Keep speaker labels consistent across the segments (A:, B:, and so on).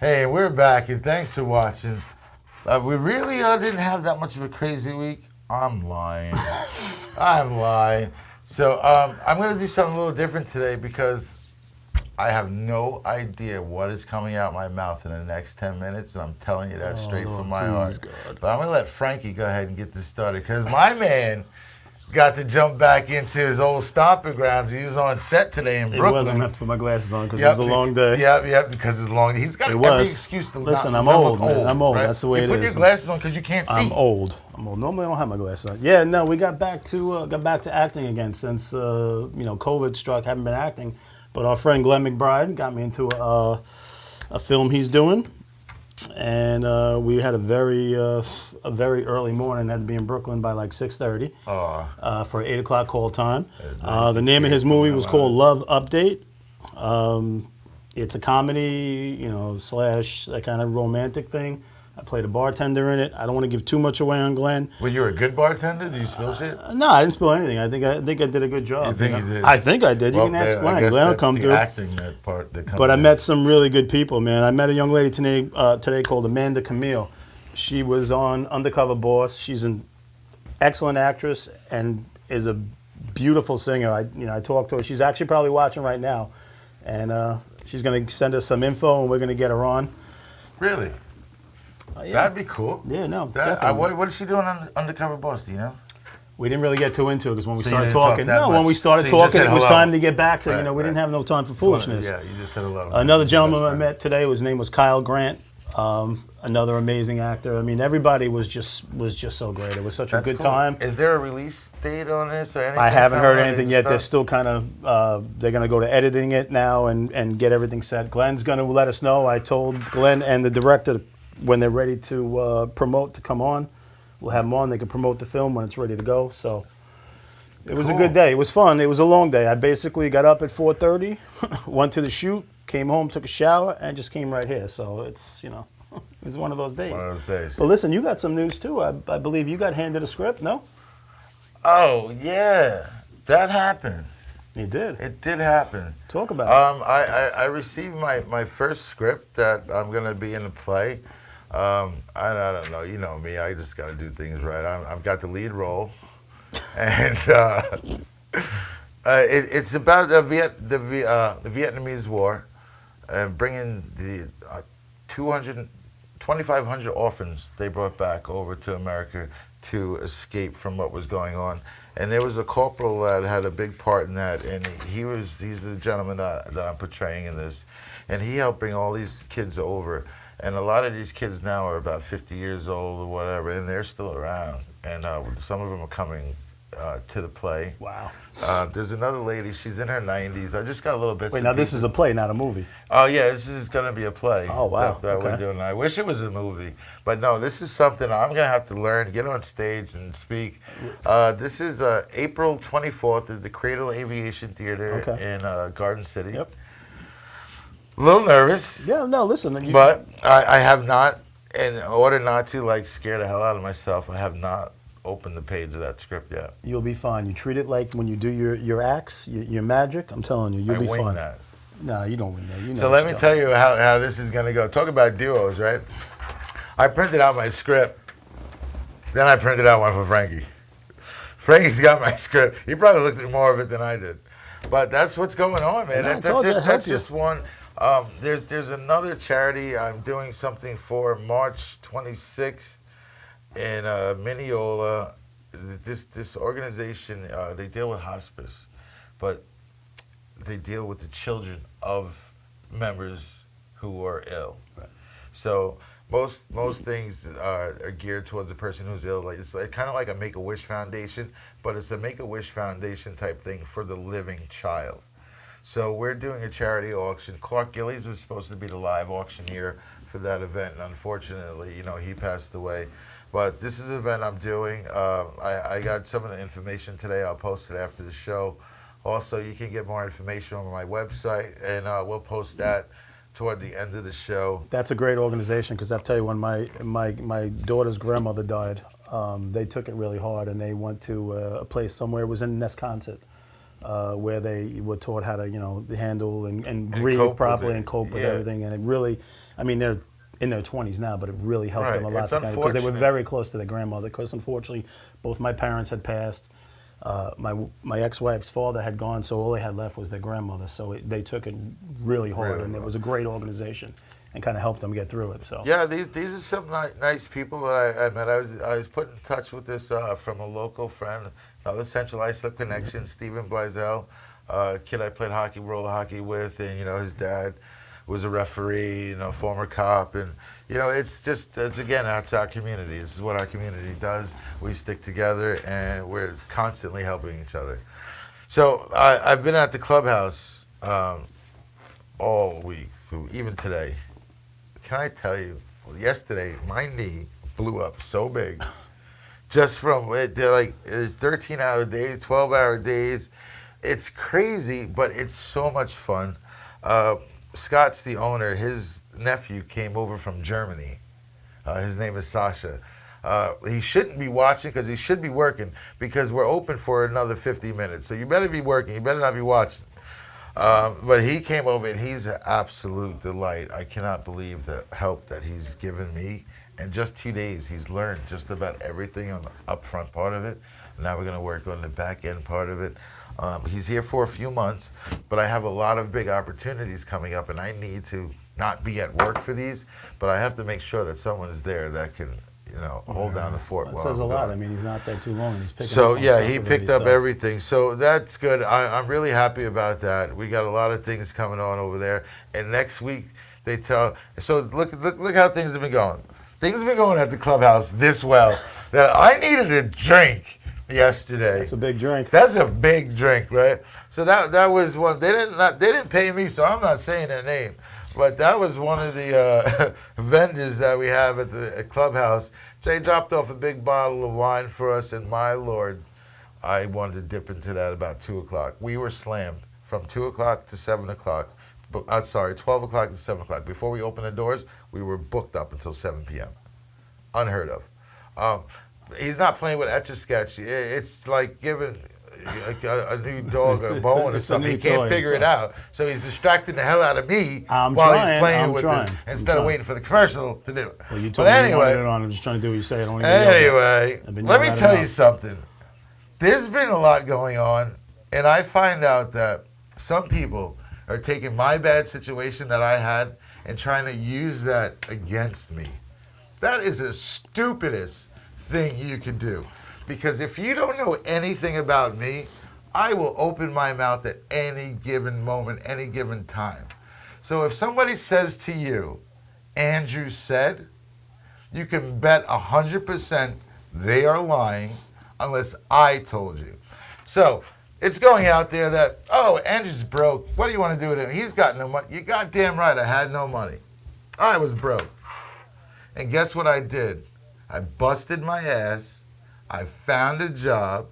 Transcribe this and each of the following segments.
A: Hey, we're back, and thanks for watching. We really didn't have that much of a crazy week. I'm lying. I'm lying. So I'm going to do something a little different today because I have no idea what is coming out my mouth in the next 10 minutes, and I'm telling you that straight
B: Lord,
A: from my
B: please,
A: heart.
B: God.
A: But I'm going to let Frankie go ahead and get this started because my man got to jump back into his old stomping grounds. He was on set today in
B: It
A: Brooklyn.
B: was. I'm gonna have to put my glasses on because it was a long day.
A: Yep, because it's long. He's got
B: It
A: every
B: was.
A: excuse to
B: Listen,
A: not
B: I'm
A: look
B: old, man. I'm old.
A: right?
B: That's the way
A: you
B: it
A: put
B: is.
A: your glasses on because you can't see.
B: I'm old. Normally, I don't have my glasses on. Yeah, no, we got back to acting again since COVID struck. Haven't been acting, but our friend Glenn McBride got me into a film he's doing, and we had a very early morning. Had to be in Brooklyn by like 6:30 for an 8 o'clock call time. The name of his movie was called Love Update. It's a comedy, slash that kind of romantic thing. I played a bartender in it. I don't want to give too much away on Glenn.
A: Well, you were a good bartender? Did you spill shit?
B: No, I didn't spill anything. I think I did a good job.
A: You think you did?
B: I think I did.
A: Well,
B: you can ask Glenn.
A: I guess
B: Glenn will
A: that's
B: come
A: the
B: through.
A: acting that part that comes
B: But I
A: in.
B: met some really good people, man. I met a young lady today called Amanda Camille. She was on Undercover Boss. She's an excellent actress and is a beautiful singer. I talked to her. She's actually probably watching right now, and she's going to send us some info, and we're going to get her on.
A: Really?
B: Yeah.
A: That'd be cool.
B: Yeah, no, definitely.
A: What is she doing on Undercover Boss? Do you know?
B: We didn't really get too into it because when we
A: So you
B: started
A: didn't talk
B: talking,
A: that
B: when
A: much.
B: we started
A: So you just
B: talking,
A: said
B: it was
A: hello.
B: time to get back to,
A: Right,
B: we didn't
A: right.
B: have no time for foolishness.
A: Yeah, you just said hello.
B: Another gentleman I met today, his name was Kyle Grant. Another amazing actor. I mean, everybody was just so great. It was such a good
A: cool.
B: time.
A: Is there a release date on this or anything?
B: I haven't heard
A: coming out
B: anything
A: and
B: yet. They're
A: stuff?
B: still kind of, they're going to go to editing it now and get everything set. Glenn's going to let us know. I told Glenn and the director when they're ready to promote to come on. We'll have them on. They can promote the film when it's ready to go. So it was a good day. It was fun. It was a long day. I basically got up at 4:30, went to the shoot, came home, took a shower, and just came right here. So it's, it was one of those days.
A: One of those days.
B: But listen, you got some news too. I believe you got handed a script, no?
A: Oh, yeah. That happened.
B: You did.
A: It did happen.
B: Talk about it.
A: I received my first script that I'm going to be in the play. I don't know. You know me. I just got to do things right. I've got the lead role. And it's about the Vietnamese War and bringing the 2,500 orphans they brought back over to America to escape from what was going on. And there was a corporal that had a big part in that, and he's the gentleman that I'm portraying in this. And he helped bring all these kids over. And a lot of these kids now are about 50 years old or whatever, and they're still around. And some of them are coming to the play.
B: Wow.
A: There's another lady, she's in her 90s. I just got a little bit.
B: Wait, now this is a play, not a movie.
A: Oh, yeah, this is going to be a play.
B: Oh, wow.
A: That we're doing. I wish it was a movie. But no, this is something I'm going to have to learn, get on stage and speak. This is April 24th at the Cradle Aviation Theater in Garden City.
B: Yep.
A: A little nervous.
B: Yeah, no, listen.
A: But I have not, in order not to scare the hell out of myself, I have not opened the page of that script yet.
B: You'll be fine. You treat it like when you do your acts, your magic. I'm telling you, you'll be
A: wing
B: fine.
A: that.
B: No, you don't win that. You know
A: So let me tell you how this is going to go. Talk about duos, right? I printed out my script. Then I printed out one for Frankie. Frankie's got my script. He probably looked at more of it than I did. But that's what's going on, man.
B: No,
A: That's it. That's just one. There's another charity I'm doing something for March 26th in Mineola. This organization, they deal with hospice, but they deal with the children of members who are ill.
B: Right.
A: So most things are geared towards the person who's ill. Like it's kind of like a Make-A-Wish Foundation, but it's a Make-A-Wish Foundation type thing for the living child. So we're doing a charity auction. Clark Gillies was supposed to be the live auctioneer for that event, and unfortunately, he passed away. But this is an event I'm doing. I got some of the information today. I'll post it after the show. Also, you can get more information on my website, and we'll post that toward the end of the show.
B: That's a great organization because I'll tell you, when my daughter's grandmother died, they took it really hard, and they went to a place somewhere. It was in Nesconset. where they were taught how to, handle and
A: cope
B: grieve
A: with
B: properly
A: it.
B: and cope with
A: Yeah.
B: everything. And it really, I mean, they're in their 20s now, but it really helped
A: Right.
B: them a lot
A: It's
B: because they were
A: unfortunate.
B: very close to their grandmother. Because unfortunately, both my parents had passed. My ex-wife's father had gone, so all they had left was their grandmother. So they took it really hard,
A: Really
B: and it
A: well.
B: was a great organization, and kind of helped them get through it. So
A: Yeah, these are some nice people that I met. I was put in touch with this from a local friend, another Central Islip connection, Stephen Blaisdell, a kid I played roller hockey with, and his dad was a referee, former cop, and it's again, that's our community. This is what our community does. We stick together, and we're constantly helping each other. So I've been at the clubhouse all week, even today. Can I tell you? Well, yesterday, my knee blew up so big, just from it. They're like it's 13-hour days, 12-hour days. It's crazy, but it's so much fun. Scott's the owner. His nephew came over from Germany. His name is Sasha. He shouldn't be watching because he should be working because we're open for another 50 minutes. So you better be working. You better not be watching. But he came over and he's an absolute delight. I cannot believe the help that he's given me. In just 2 days, he's learned just about everything on the upfront part of it. Now we're going to work on the back end part of it. He's here for a few months, but I have a lot of big opportunities coming up, and I need to not be at work for these, but I have to make sure that someone's there that can, hold down the fort.
B: that
A: while
B: says
A: I'm
B: a lot.
A: gone.
B: I mean, he's not there too long. He's picking
A: So
B: up on
A: yeah,
B: stuff
A: he
B: already,
A: picked up
B: so.
A: everything. So that's good. I'm really happy about that. We got a lot of things coming on over there. And next week so look how things have been going. Things have been going at the clubhouse this well that I needed a drink yesterday.
B: That's a big drink.
A: That's a big drink, right? So that was one. They didn't pay me, so I'm not saying their name. But that was one of the vendors that we have at the clubhouse. They dropped off a big bottle of wine for us, and my Lord, I wanted to dip into that about 2 o'clock. We were slammed from 2 o'clock to 7 o'clock. 12 o'clock to 7 o'clock. Before we opened the doors, we were booked up until 7 p.m. Unheard of. He's not playing with Etch-a-Sketch. It's like giving a new dog a bone or
B: it's a
A: something. He
B: new
A: can't
B: toy,
A: figure it
B: so.
A: out. So he's distracting the hell out of me
B: I'm
A: while
B: trying,
A: he's playing
B: I'm
A: with
B: trying,
A: this
B: I'm
A: instead of
B: trying.
A: waiting for the commercial to do it.
B: Well, you
A: But
B: told me you wanted
A: anyway,
B: it on. I'm just trying to do what you say. I don't want to get yelled at.
A: anyway,
B: I've been
A: let
B: yelled
A: me
B: at
A: tell you
B: enough.
A: something. There's been a lot going on, and I find out that some people are taking my bad situation that I had and trying to use that against me. That is the stupidest thing you could do. Because if you don't know anything about me, I will open my mouth at any given moment, any given time. So if somebody says to you, Andrew said, you can bet 100% they are lying unless I told you. So it's going out there that, oh, Andrew's broke. What do you want to do with him? He's got no money. You're goddamn right, I had no money. I was broke. And guess what I did? I busted my ass. I found a job.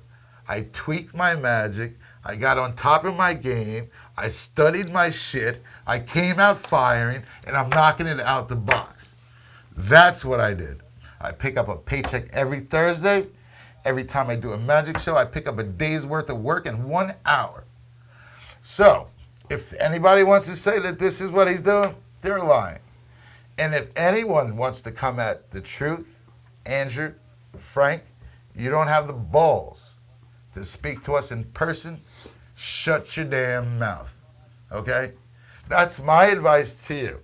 A: I tweaked my magic. I got on top of my game. I studied my shit. I came out firing, and I'm knocking it out the box. That's what I did. I pick up a paycheck every Thursday. Every time I do a magic show, I pick up a day's worth of work in 1 hour. So, if anybody wants to say that this is what he's doing, they're lying. And if anyone wants to come at the truth, Andrew, Frank, you don't have the balls to speak to us in person, shut your damn mouth. Okay? That's my advice to you.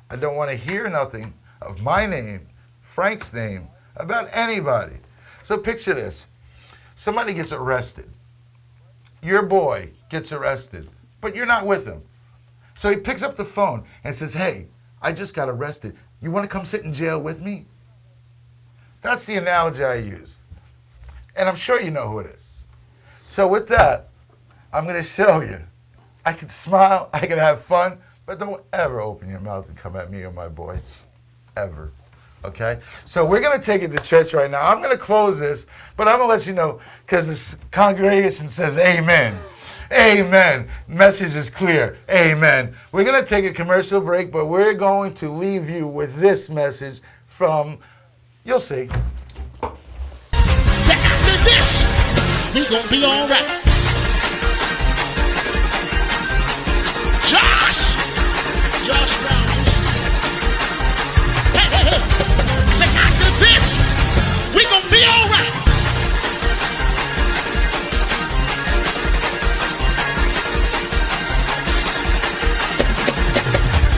A: I don't want to hear nothing of my name, Frank's name, about anybody. So picture this. Somebody gets arrested. Your boy gets arrested, but you're not with him. So he picks up the phone and says, hey, I just got arrested. You want to come sit in jail with me? That's the analogy I used. And I'm sure you know who it is. So with that, I'm going to show you. I can smile, I can have fun, but don't ever open your mouth and come at me or my boy. Ever. Okay? So we're going to take it to church right now. I'm going to close this, but I'm going to let you know because the congregation says amen. Amen. Message is clear. Amen. We're going to take a commercial break, but we're going to leave you with this message from, you'll see.
C: After this, we gonna be all right. We gonna be all right.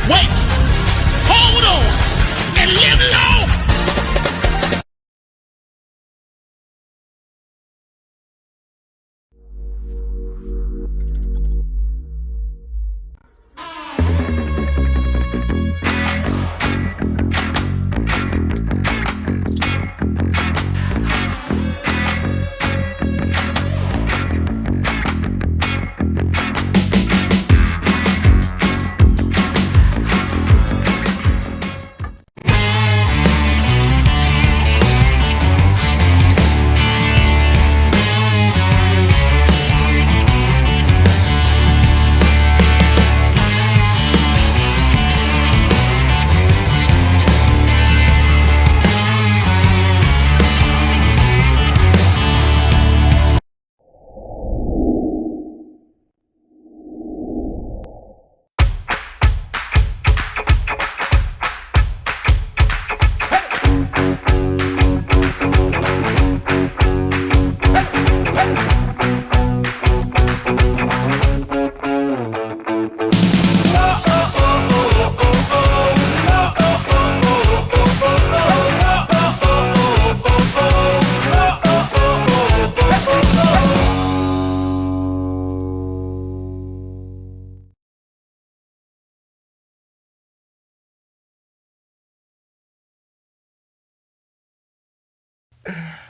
C: Wait, hold on, and live long.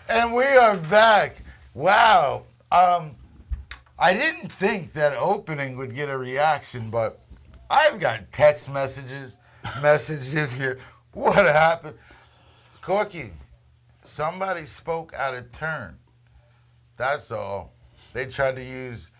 A: And we are back. Wow. I didn't think that opening would get a reaction, but I've got text messages here. What happened? Corky, somebody spoke out of turn. That's all. They tried to use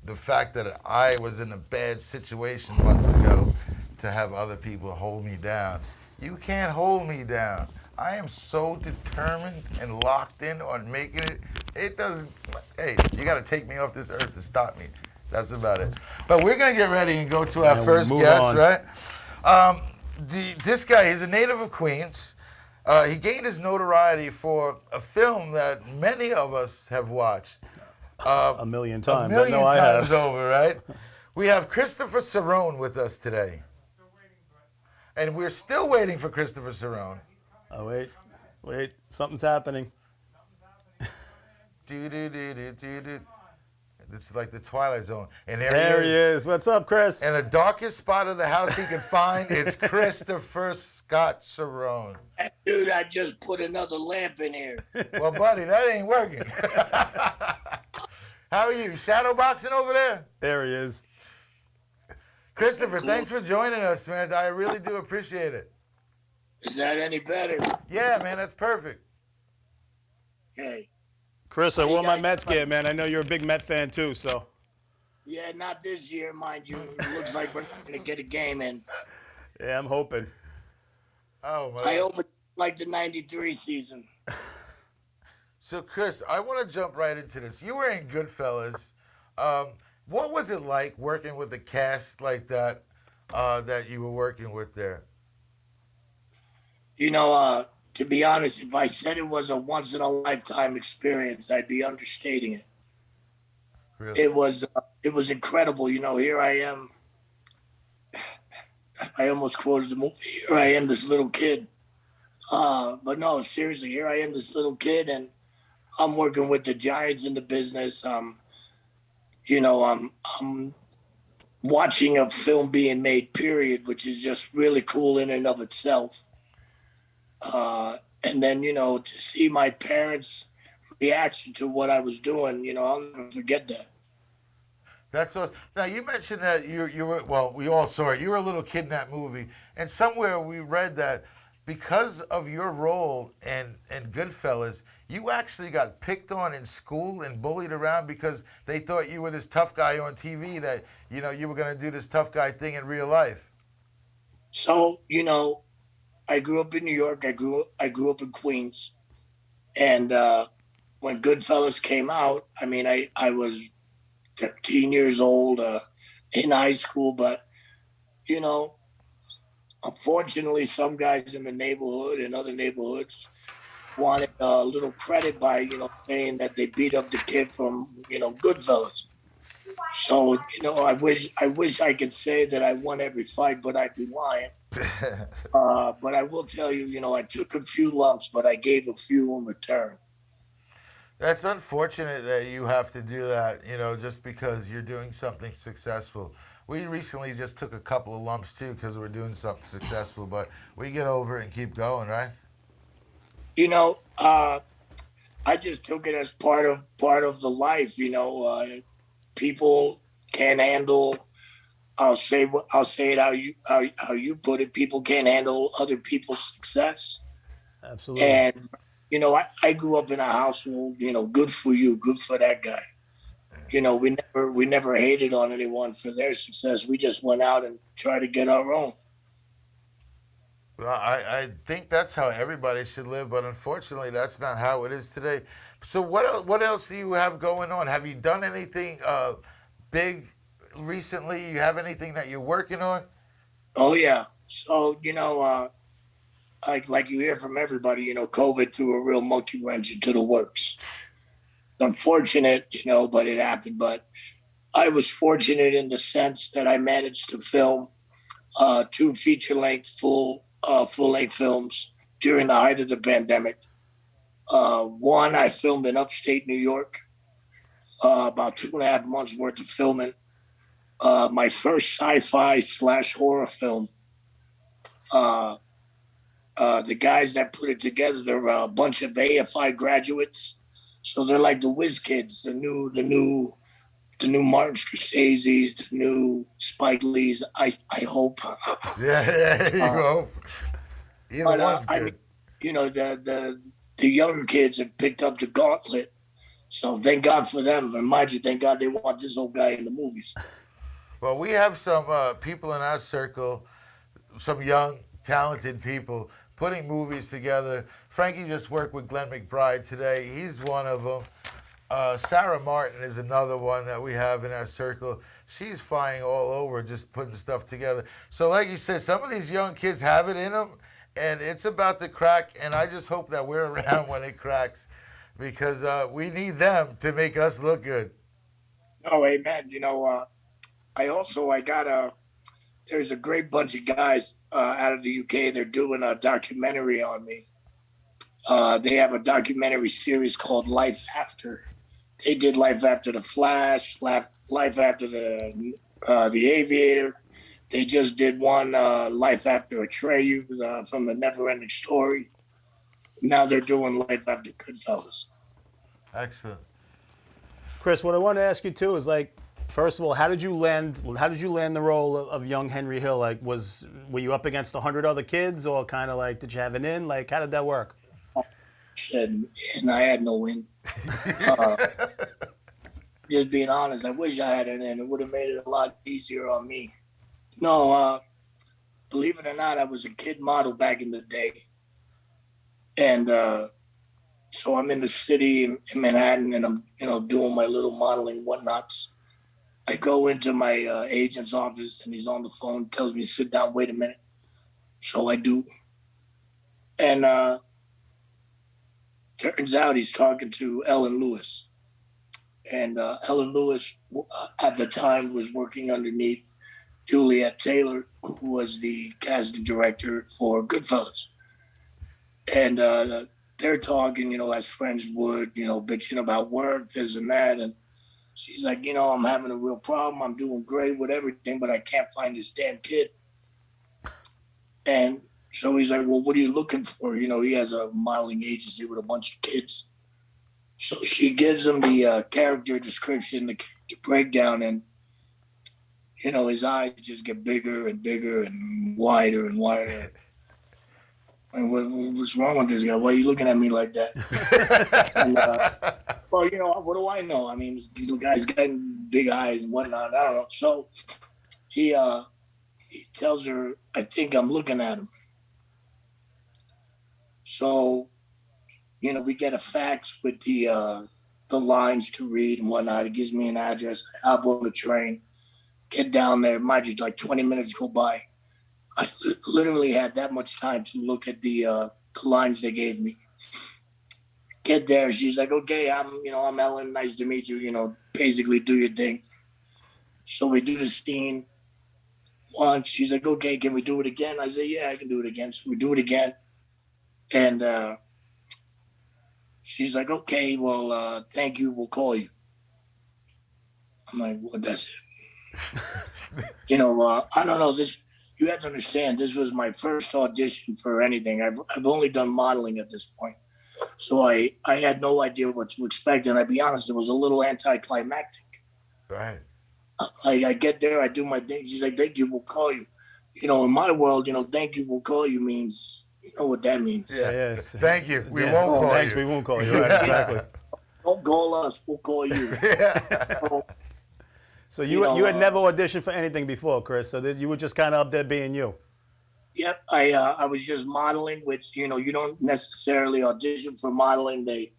A: the fact that I was in a bad situation months ago to have other people hold me down. You can't hold me down. I am so determined and locked in on making it. It doesn't. Hey, you got to take me off this earth to stop me. That's about it. But we're gonna get ready and go to our first guest, on. Right? This guy, he's a native of Queens. He gained his notoriety for a film that many of us have watched.
B: A million times.
A: A million times over, right? We have Christopher Cerrone with us today. And we're still waiting for Christopher Cerrone.
B: Oh, wait. Something's happening.
A: It's like the Twilight Zone. And
B: there he is. What's up, Chris?
A: In the darkest spot of the house he can find, it's Christopher Scott Cerrone.
D: Dude, I just put another lamp in here.
A: Well, buddy, that ain't working. How are you? Shadowboxing over there?
B: There he is.
A: Christopher, thanks for joining us, man. I really do appreciate it.
D: Is that any better?
A: Yeah, man, that's perfect.
D: Okay.
B: Chris, I wore my Mets gear, man. I know you're a big Met fan, too, so.
D: Yeah, not this year, mind you. It looks like we're not going to get a game in.
B: Yeah, I'm hoping.
A: Oh, my
D: I hope it's like the 93 season.
A: So, Chris, I want to jump right into this. You were in Goodfellas. What was it like working with a cast like that that you were working with there?
D: You know, to be honest, if I said it was a once-in-a-lifetime experience, I'd be understating it.
A: Really?
D: It was incredible. You know, here I am. I almost quoted the movie. Here I am, this little kid. But no, seriously, here I am, this little kid, and I'm working with the giants in the business. You know, I'm watching a film being made, period, which is just really cool in and of itself. And then, you know, to see my parents' reaction to what I was doing, you know, I'll never forget that.
A: That's what. Now you mentioned that you were, well, we all saw it. You were a little kid in that movie, and somewhere we read that because of your role in Goodfellas, you actually got picked on in school and bullied around because they thought you were this tough guy on TV, that, you know, you were going to do this tough guy thing in real life.
D: So, you know, I grew up in New York. I grew up in Queens, and when Goodfellas came out, I mean, I was 13 years old in high school, but you know, unfortunately, some guys in the neighborhood and other neighborhoods wanted a little credit by, saying that they beat up the kid from, Goodfellas. So, I wish I could say that I won every fight, but I'd be lying. But I will tell you, I took a few lumps, but I gave a few in return.
A: That's unfortunate that you have to do that, just because you're doing something successful. We recently just took a couple of lumps too because we're doing something successful, but we get over it and keep going, right?
D: You know, uh, I just took it as part of the life. People can't handle. I'll say it how you put it. People can't handle other people's success,
B: Absolutely.
D: and I grew up in a household. Good for you, good for that guy. We never hated on anyone for their success. We just went out and tried to get our own.
A: Well, I think that's how everybody should live, but unfortunately, that's not how it is today. So, what else do you have going on? Have you done anything big recently? You have anything that you're working on?
D: Oh yeah. So like you hear from everybody, COVID threw a real monkey wrench into the works. It's unfortunate, but it happened. But I was fortunate in the sense that I managed to film two feature length full length films during the height of the pandemic. One I filmed in upstate New York, about 2.5 months worth of filming. My first sci-fi slash horror film. Uh, the guys that put it together, they're a bunch of AFI graduates, so they're like the whiz kids, the new Martin Scorsese's, the new Spike Lee's. I hope.
A: Yeah, you
D: Uh,
A: hope. Either
D: but
A: one's
D: I mean,
A: good.
D: the younger kids have picked up the gauntlet. So thank God for them. And mind you, thank God they want this old guy in the movies.
A: Well, we have some people in our circle, some young, talented people putting movies together. Frankie just worked with Glenn McBride today. He's one of them. Sarah Martin is another one that we have in our circle. She's flying all over, just putting stuff together. So, like you said, some of these young kids have it in them, and it's about to crack. And I just hope that we're around when it cracks, because we need them to make us look good.
D: Oh, amen. I got there's a great bunch of guys out of the UK. They're doing a documentary on me. They have a documentary series called Life After. They did Life After the Flash, Life After the Aviator. They just did one Life After Atreyu from the Neverending Story. Now they're doing Life After Goodfellas.
A: Excellent.
B: Chris, what I want to ask you too is like, first of all, how did you land? How did you land the role of young Henry Hill? Like, were you up against 100 other kids, or kind of like did you have an in? Like, how did that work?
D: And I had no win. Uh, just being honest, I wish I had an in. It would have made it a lot easier on me. No, believe it or not, I was a kid model back in the day, and so I'm in the city in Manhattan, and I'm doing my little modeling whatnots. I go into my agent's office, and he's on the phone, tells me sit down, wait a minute. So I do, and turns out he's talking to Ellen Lewis, and Ellen Lewis at the time was working underneath Juliet Taylor, who was the casting director for Goodfellas. And they're talking, as friends would, bitching about work, this and that. And she's like, I'm having a real problem. I'm doing great with everything, but I can't find this damn kid. And so he's like, well, what are you looking for? He has a modeling agency with a bunch of kids. So she gives him the character description, the character breakdown, and his eyes just get bigger and bigger and wider and wider. And what's wrong with this guy? Why are you looking at me like that? And well, what do I know? I mean, the guy's got big eyes and whatnot. I don't know. So he tells her, I think I'm looking at him. So we get a fax with the lines to read and whatnot. It gives me an address. I hop on the train, get down there. Mind you, like 20 minutes go by. I literally had that much time to look at the lines they gave me. Get there. She's like, okay, I'm Ellen. Nice to meet you. Basically do your thing. So we do the scene once. She's like, okay, can we do it again? I say, yeah, I can do it again. So we do it again. And she's like, okay, well, thank you. We'll call you. I'm like, well, that's it. I don't know. You have to understand, this was my first audition for anything. I've only done modeling at this point. So I had no idea what to expect. And I'd be honest, it was a little anticlimactic.
A: Right.
D: I get there, I do my thing. She's like, thank you, we'll call you. In my world, thank you, we'll call you means, you know what that means.
A: Yeah.
B: Yes.
A: Thank you. We
B: Yeah.
A: won't call
B: Thanks,
A: you.
B: we won't call you. Right, exactly.
D: Don't call us, we'll call you.
B: So you had never auditioned for anything before, Chris. So you were just kind of up there being you.
D: Yep, I was just modeling, which you don't necessarily audition for modeling. They,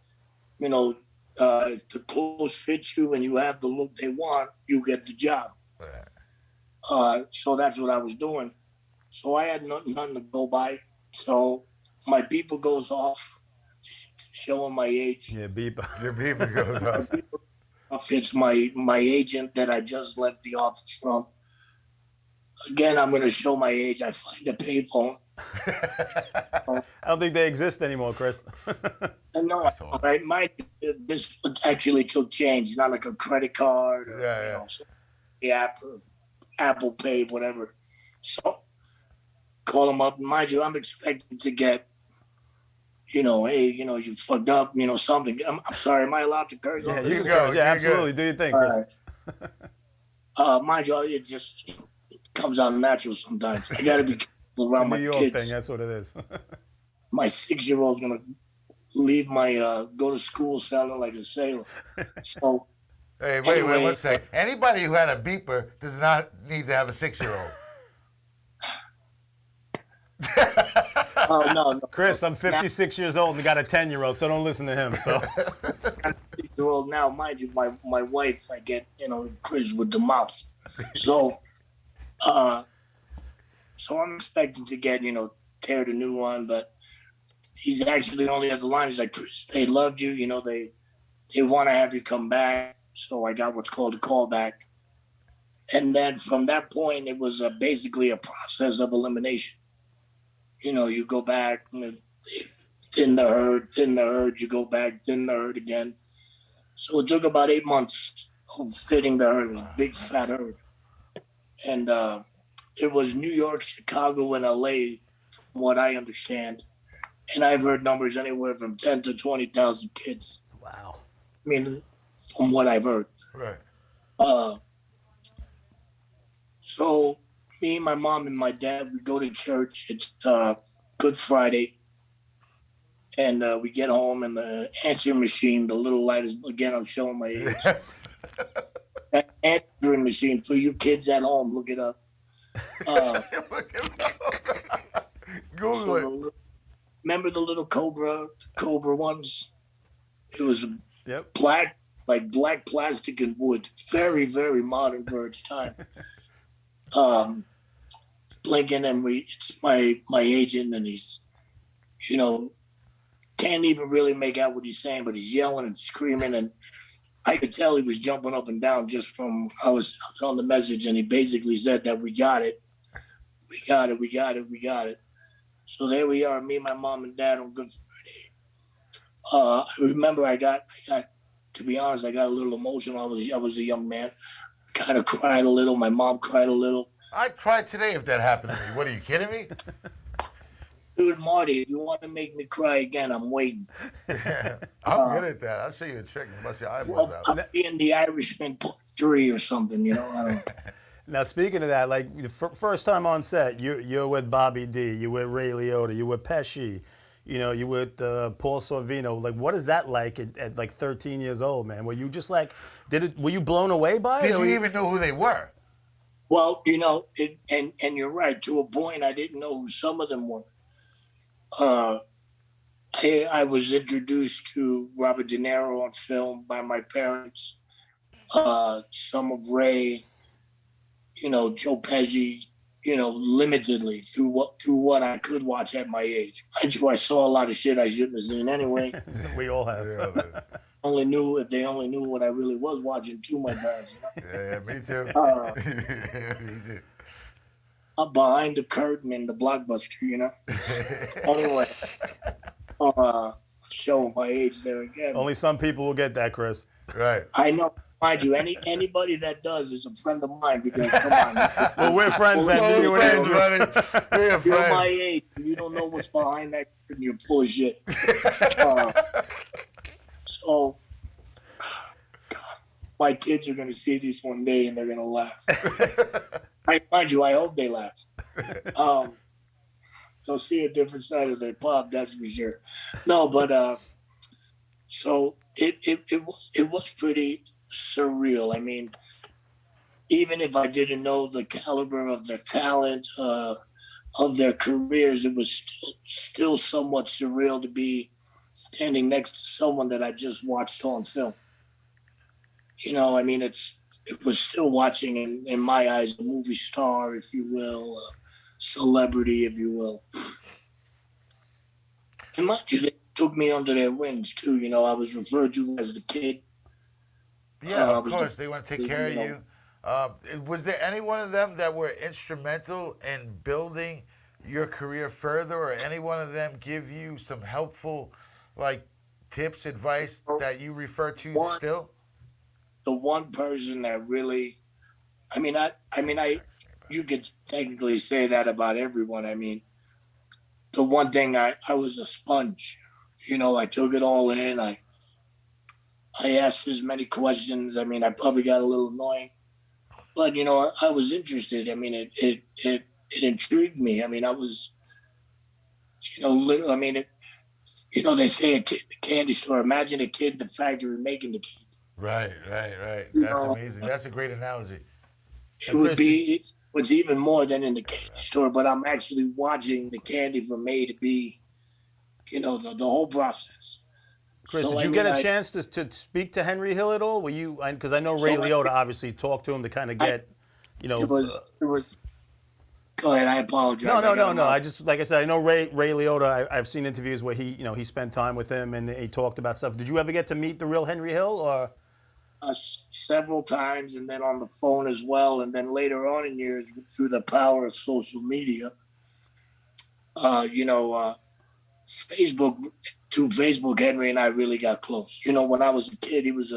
D: if the clothes fit you and you have the look they want, you get the job. So that's what I was doing. So I had nothing to go by. So my beeper goes off, showing my age.
B: Yeah, beep.
A: Your beeper goes up.
D: It's my agent that I just left the office from. Again, I'm going to show my age. I find a payphone.
B: I don't think they exist anymore, Chris.
D: No, right? This actually took change, not like a credit card or the app, or Apple Pay, whatever. So call them up. Mind you, I'm expecting to get, hey, you fucked up, something. I'm sorry, am I allowed to curse?
B: Yeah,
A: you can go.
B: Yeah, absolutely. Do your thing, Chris.
D: Mind you, it just comes out natural sometimes. I got to be careful around my
B: New York
D: kids.
B: thing, that's what it is.
D: My 6-year-old's gonna leave go to school sounding like a sailor. So
A: Hey, wait,
D: anyway,
A: 1 sec. Anybody who had a beeper does not need to have a 6-year-old.
D: Oh no,
B: Chris, I'm 56 years old and got a 10-year-old, so don't listen to him. So
D: 6-year-old now, mind you, my wife, I get Chris with the mouth. So so I'm expecting to get tear the new one, but he's actually only has the line. He's like, Chris, they loved you, they want to have you come back. So I got what's called a callback. And then from that point, it was basically a process of elimination. You go back, thin the herd, you go back, thin the herd again. So it took about 8 months of thinning the herd. It was a big fat herd. And it was New York, Chicago, and LA, from what I understand. And I've heard numbers anywhere from 10 to 20,000 kids.
B: wow.
D: I mean, from what I've heard.
A: Right.
D: So me, my mom, and my dad, we go to church. It's Good Friday. And we get home, and the answering machine, the little light is, again, I'm showing my age. That answering machine, for you kids at home, look it up.
A: Google it.
D: Remember the little Cobra ones? It was
B: Yep.
D: black plastic and wood. Very, very modern for its time. Blinking, and it's my agent, and he's, can't even really make out what he's saying, but he's yelling and screaming, and I could tell he was jumping up and down just from I was on the message, and he basically said that we got it. So there we are, me, my mom, and dad on Good Friday. I remember I got to be honest, I got a little emotional. I was a young man, kind of cried a little. My mom cried a little.
A: I'd cry today if that happened to me. What, are you kidding me?
D: Dude, Marty, if you want to make me cry again, I'm waiting.
A: I'm good at that. I'll show you a trick. Bust your eyeballs out.
D: I'll be in The Irishman Part 3 or something, I don't know.
B: Now, speaking of that, like the first time on set, you're with Bobby D, you're with Ray Liotta, you're with Pesci, you're with Paul Sorvino. Like, what is that like at like 13 years old, man? Were you just like, were you blown away by it?
A: Did you even know who they were?
D: Well, and you're right. To a point, I didn't know who some of them were. I was introduced to Robert De Niro on film by my parents. Some of Ray, Joe Pesci, limitedly through what I could watch at my age. Mind you, I saw a lot of shit I shouldn't have seen anyway.
B: We all have.
D: If they only knew what I really was watching to my parents.
A: Yeah, me too. Me too.
D: Up behind the curtain in the Blockbuster. Anyway, showing my age there again.
B: Only some people will get that, Chris.
A: Right.
D: I know. Mind you, anybody that does is a friend of mine because come on.
B: Well, we're friends then. You and
A: Friends,
B: Andrew.
A: buddy. We're
D: You're
A: friends.
D: my age. You don't know what's behind that curtain. You're full of shit. So, God, my kids are going to see this one day and they're going to laugh. Mind you, I hope they laugh. They'll see a different side of their pop, that's for sure. No, but so it was pretty surreal. I mean, even if I didn't know the caliber of their talent, of their careers, it was still somewhat surreal to be standing next to someone that I just watched on film. I mean, it was still watching in my eyes a movie star, if you will, a celebrity, if you will. And mind you, they took me under their wings too. I was referred to as the kid.
A: Yeah, of course. They want to take care of you. Was there any one of them that were instrumental in building your career further, or any one of them give you some helpful, tips, advice that you refer to still?
D: The one person that really, you could technically say that about everyone. I mean, the one thing I was a sponge. I took it all in. I asked as many questions. I mean, I probably got a little annoying, but I was interested. I mean, it intrigued me. I mean, I was, they say a kid in the candy store. Imagine a kid in the factory making the candy.
A: Right. That's amazing. That's a great analogy.
D: It would be, it's even more than in the candy store, but I'm actually watching the candy from A to B, the whole process.
B: Chris, did you get a chance to speak to Henry Hill at all? Were you, because I know Ray Liotta obviously talked to him to kind of get,
D: It was. Go ahead. I apologize.
B: No. I just, like I said, I know Ray Liotta. I've seen interviews where he spent time with him and he talked about stuff. Did you ever get to meet the real Henry Hill, or?
D: Several times, and then on the phone as well, and then later on in years through the power of social media. Facebook, through Facebook, Henry and I really got close. When I was a kid, he was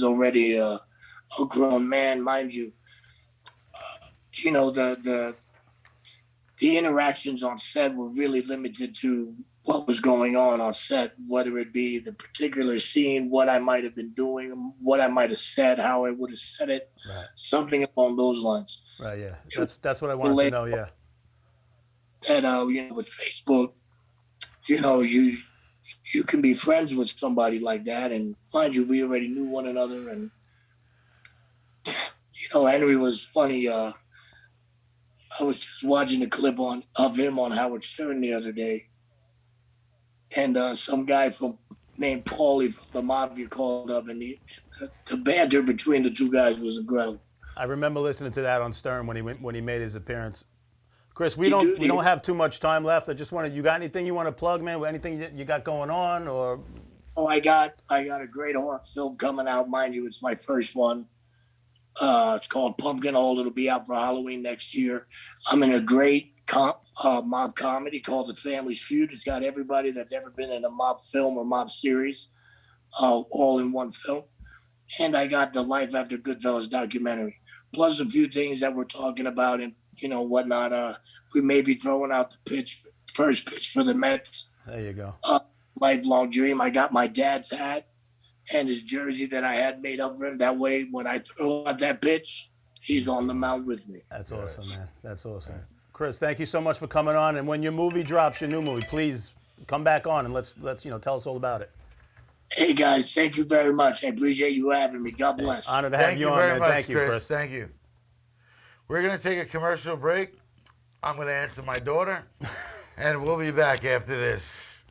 D: already a grown man, mind you. The interactions on set were really limited to what was going on set, whether it be the particular scene, what I might have been doing, what I might have said, how I would have said it,
B: right.
D: Something along those lines.
B: Right, yeah. That's what I wanted to know, yeah.
D: And, with Facebook, you can be friends with somebody like that. And mind you, we already knew one another. And, Henry was funny. I was just watching a clip of him on Howard Stern the other day. And some guy named Paulie from the Mafia called up, and the banter between the two guys was incredible.
B: I remember listening to that on Stern when he made his appearance. Chris, we don't have too much time left. I just wanted, you got anything you want to plug, man? Anything you got going on, or?
D: Oh, I got a great horror film coming out. Mind you, it's my first one. It's called Pumpkinhold. It'll be out for Halloween next year. I'm in a great mob comedy called The Family's Feud. It's got everybody that's ever been in a mob film or mob series, all in one film. And I got the Life After Goodfellas documentary, plus a few things that we're talking about and whatnot. We may be throwing out the first pitch for the Mets.
B: There you go.
D: Lifelong dream. I got my dad's hat and his jersey that I had made up for him. That way, when I throw out that pitch, he's on the mound with me.
B: That's awesome, man. That's awesome. Chris, thank you so much for coming on. And when your movie drops, your new movie, please come back on and let's tell us all about it.
D: Hey guys, thank you very much. I appreciate you having me. God bless.
B: Honor to have you on, man. Thank you, Chris.
A: Thank you. We're gonna take a commercial break. I'm gonna answer my daughter, and we'll be back after this.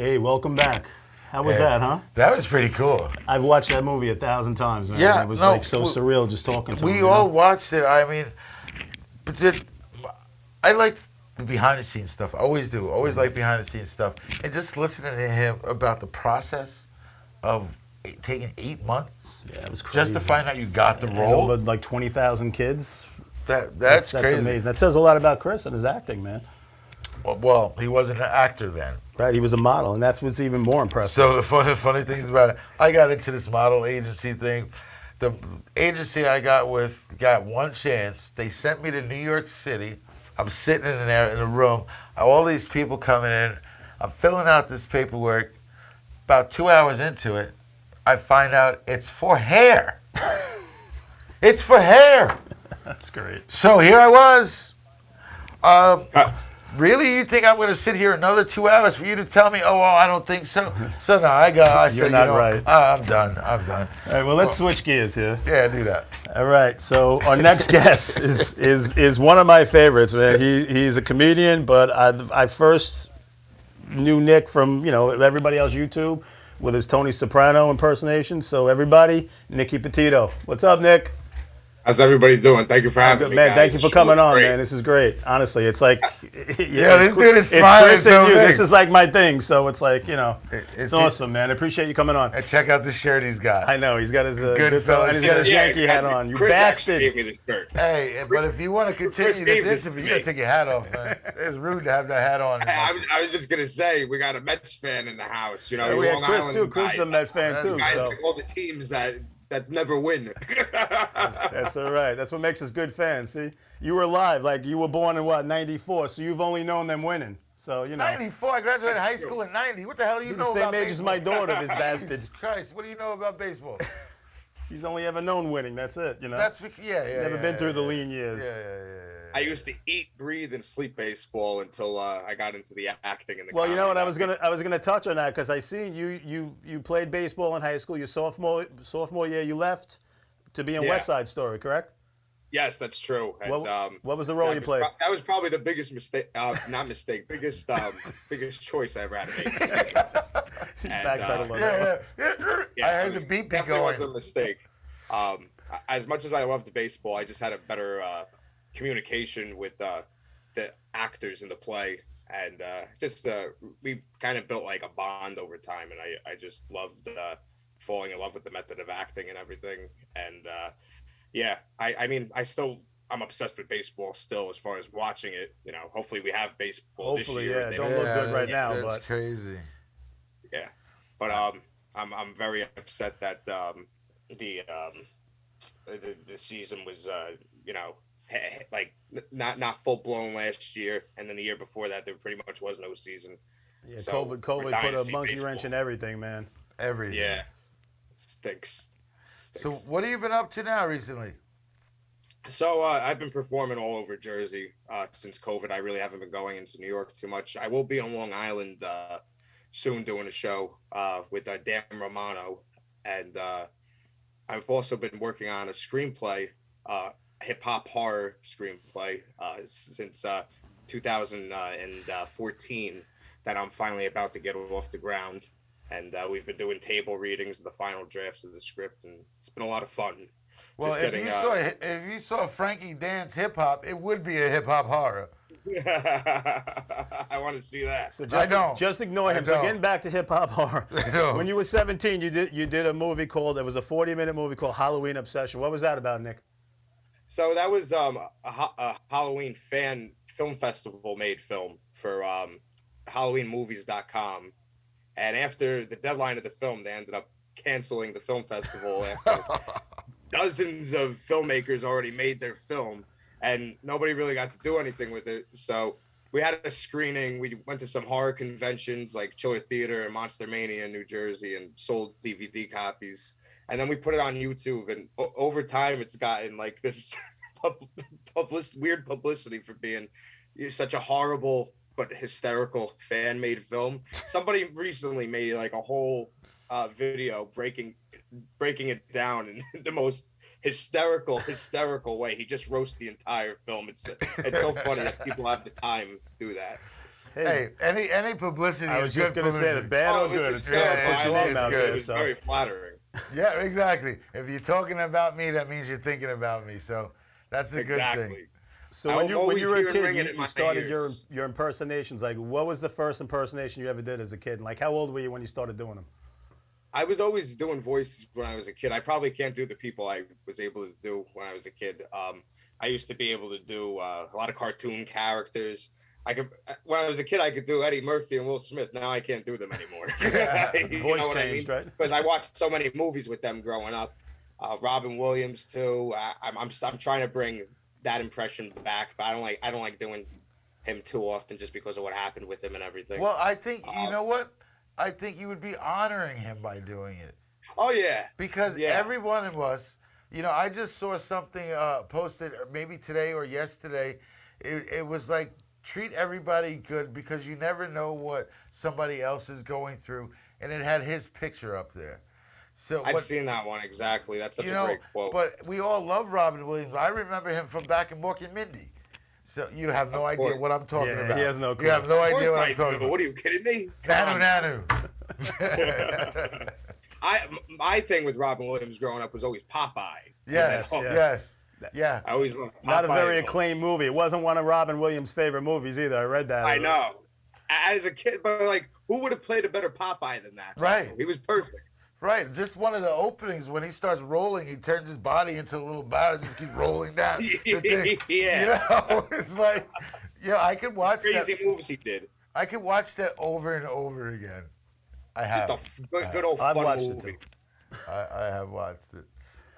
B: Hey, welcome back. How was
A: Yeah.
B: that, huh?
A: That was pretty cool.
B: I've watched that movie 1,000 times, man.
A: Yeah,
B: It was
A: no,
B: like so surreal just talking to him.
A: We
B: you
A: all
B: know?
A: watched it. I mean, but I like the behind the scenes stuff. I always do. Always like behind the scenes stuff. And just listening to him about the process of taking 8 months
B: Yeah, it was crazy.
A: just to find out you got the
B: And
A: role.
B: over like 20,000 kids.
A: That's crazy.
B: amazing. That says a lot about Chris and his acting, man.
A: Well, he wasn't an actor then.
B: Right? He was a model, and that's what's even more impressive.
A: So the funny thing is about it, I got into this model agency thing. The agency I got with got one chance. They sent me to New York City. I'm sitting in there in a room. All these people coming in. I'm filling out this paperwork. About 2 hours into it, I find out it's for hair. It's for hair.
B: That's great.
A: So here I was. Really? You think I'm going to sit here another 2 hours for you to tell me, oh, well, I don't think so? So no, I said,
B: not
A: you know,
B: right.
A: I'm done.
B: All right, well, let's switch gears here.
A: Yeah, do that.
B: All right, so our next guest is one of my favorites, man. He's a comedian, but I first knew Nick from, everybody else YouTube with his Tony Soprano impersonation. So everybody, Nicky Petito. What's up, Nick?
E: How's everybody doing? Thank you for having me,
B: Man,
E: guys.
B: thank you for
E: This
B: coming
E: show was
B: on,
E: great.
B: man. This is great. Honestly, it's like
A: This dude is
B: it's
A: smiling
B: Chris
A: so
B: and you.
A: big.
B: This is like my thing. So it's like,
A: It's-
B: it's awesome, man. I appreciate you coming on.
A: And check out the shirt he's got.
B: I know he's got his
A: Goodfellas
B: and he's got his
E: Yeah,
B: Yankee hat on. You
E: Chris actually
B: bastard!
E: gave me this shirt.
A: Hey, but if you want to continue
E: gave
A: this
E: this to
A: interview,
E: me.
A: you got to take your hat off, man. It's rude to have that hat on.
E: I was just gonna say we got a Mets fan in the house. You know,
B: We had
E: Long
B: Chris
E: Island
B: too. Chris is a
E: guys.
B: Met fan too.
E: Guys
B: So
E: like all the teams that never win.
B: that's all right. That's what makes us good fans. See, you were live. Like you were born in what '94, so you've only known them winning. So
A: 94. I graduated high school in 90. What the hell do you
B: He's
A: know
B: the same
A: about
B: age
A: baseball?
B: as my daughter. This bastard.
A: Jesus Christ, what do you know about baseball?
B: He's only ever known winning. That's it.
A: That's yeah.
B: Never been through the lean years.
A: Yeah.
E: I used to eat, breathe, and sleep baseball until I got into the acting and the.
B: Well, you know what? I was
E: comedy.
B: gonna touch on that because I seen you played baseball in high school. Your sophomore year, you left to be in
E: Yeah.
B: West Side Story, correct?
E: Yes, that's true. And,
B: What was the role you played?
E: That was probably the biggest mistake. Not mistake. Biggest choice I ever had to make. And,
B: Backpedal on that.
A: Yeah. I heard the beat be
E: definitely
A: going.
E: was a mistake. As much as I loved baseball, I just had a better communication with the actors in the play, and we kind of built like a bond over time, and I just loved falling in love with the method of acting and everything, and I mean I'm obsessed with baseball still as far as watching it. You know, hopefully we have baseball
B: Hopefully,
E: this year.
B: yeah.
E: They
B: Don't look good right now,
A: That's
B: but
A: crazy.
E: yeah, but I'm very upset that the season was like not full blown last year, and then the year before that there pretty much was no season.
B: yeah,
E: So,
B: COVID
E: we're dying
B: put
E: to
B: a
E: see
B: monkey
E: baseball.
B: wrench in everything, man.
A: Everything.
E: Yeah, stinks.
A: So what have you been up to now recently?
E: So I've been performing all over Jersey since COVID. I really haven't been going into New York too much. I will be on Long Island soon doing a show with Dan Romano, and I've also been working on a screenplay, hip hop horror screenplay since 2014 that I'm finally about to get off the ground. And we've been doing table readings of the final drafts of the script, and it's been a lot of fun.
A: Well,
E: Just
A: if
E: getting,
A: you saw Frankie dance hip hop, it would be a hip hop horror.
E: I want to see that.
B: So
A: I don't.
B: just ignore him.
A: I
B: So
A: don't.
B: getting back to hip hop horror.
A: don't.
B: When you were 17, you did a movie called. It was a 40-minute movie called Halloween Obsession. What was that about, Nick?
E: So that was a Halloween fan film festival made film for HalloweenMovies.com. And after the deadline of the film, they ended up canceling the film festival after dozens of filmmakers already made their film, and nobody really got to do anything with it. So we had a screening. We went to some horror conventions like Chiller Theater and Monster Mania in New Jersey and sold DVD copies. And then we put it on YouTube, and over time, it's gotten like this weird publicity for being such a horrible but hysterical fan-made film. Somebody recently made like a whole video breaking it down in the most hysterical way. He just roasts the entire film. It's so funny that people have the time to do that.
A: Hey, any publicity
B: I
A: is
B: was just
A: good
B: gonna say
A: publicity.
B: that bad or
E: this
B: good.
E: is
B: It's
E: good.
B: good.
A: Yeah,
B: Put your
A: it's
B: name out
A: good.
B: there.
E: It's
B: So.
E: very flattering.
A: Yeah, exactly. If you're talking about me, that means you're thinking about me. So that's a good thing.
E: Exactly.
B: So
E: I'm
B: when you
E: always
B: were a
E: hearing
B: kid,
E: ringing
B: you
E: in my
B: started
E: ears.
B: your impersonations. Like, what was the first impersonation you ever did as a kid? And like, how old were you when you started doing them?
E: I was always doing voices when I was a kid. I probably can't do the people I was able to do when I was a kid. I used to be able to do a lot of cartoon characters. I could when I was a kid, I could do Eddie Murphy and Will Smith. Now I can't do them anymore. You
B: Voice
E: know what
B: changed, right?
E: Because I watched so many movies with them growing up. Robin Williams too. I'm trying to bring that impression back, but I don't like doing him too often just because of what happened with him and everything.
A: Well, I think you know what? I think you would be honoring him by doing it
E: Oh yeah,
A: because
E: Yeah.
A: every one of us. You know, I just saw something posted maybe today or yesterday. It was like treat everybody good because you never know what somebody else is going through, and it had his picture up there. So
E: I've
A: what,
E: seen that one exactly. That's such
A: you
E: a
A: know,
E: great quote.
A: but we all love Robin Williams. I remember him from back in Mork and Mindy. So you have no idea
E: course.
A: what I'm talking
B: Yeah,
A: about.
B: he has no clue.
A: You have no
E: Of course
A: idea what
E: I
A: I'm talking
E: do.
A: about.
E: What are you kidding me? Come
A: Nanu
E: on.
A: Nanu.
E: My thing with Robin Williams growing up was always Popeye.
A: Yes,
B: Yes.
A: yes, yeah.
E: I always loved
B: Not a
E: Popeye.
B: very acclaimed movie. It wasn't one of Robin Williams' favorite movies either. I read that.
E: I know. As a kid, but like, who would have played a better Popeye than that?
A: Right.
E: He was perfect.
A: Right, just one of the openings when he starts rolling, he turns his body into a little bat and just keeps rolling down. the thing.
E: Yeah.
A: You know, it's like, I could watch
E: Crazy
A: that.
E: moves he did.
A: I could watch that over and over again. I have.
E: Just a good old
B: I've
E: fun
B: watched it
E: movie.
B: too.
A: I have watched it.